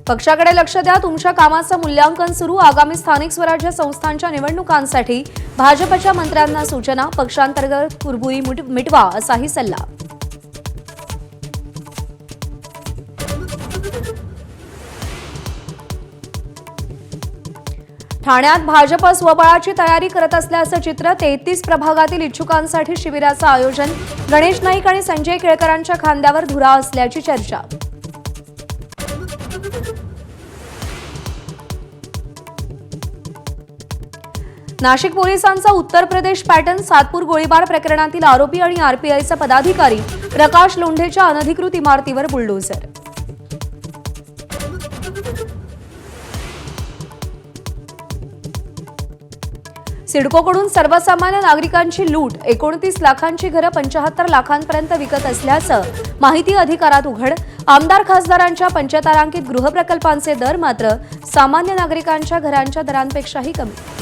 पक्षाकडे लक्ष द्या, तुमच्या कामाचं मूल्यांकन सुरू। आगामी स्थानिक स्वराज्य संस्थांच्या निवडणुकांसाठी भाजपच्या मंत्र्यांना सूचना। पक्षांतर्गत कुरबुरी मिटवा असाही सल्ला। ठाण्यात भाजप स्वबळाची तयारी करत असल्याचं चित्र। 33 प्रभागातील इच्छुकांसाठी शिबिराचं आयोजन। गणेश नाईक आणि संजय केळकरांच्या खांद्यावर धुरा असल्याची चर्चा। नाशिक पोलिसांचा उत्तर प्रदेश पॅटर्न। सातपूर गोळीबार प्रकरणातील आरोपी आणि आरपीआयचा पदाधिकारी प्रकाश लोंढेच्या अनधिकृत इमारतीवर बुलडोझर। सिडकोकडून सर्वसामान्य नागरिकांची लूट। 29 लाखांची घरं 75 लाखांपर्यंत विकत असल्याचं माहिती अधिकारात उघड। आमदार खासदारांच्या पंचतारांकित गृहप्रकल्पांचे दर मात्र सामान्य नागरिकांच्या घरांच्या दरांपेक्षाही कमी।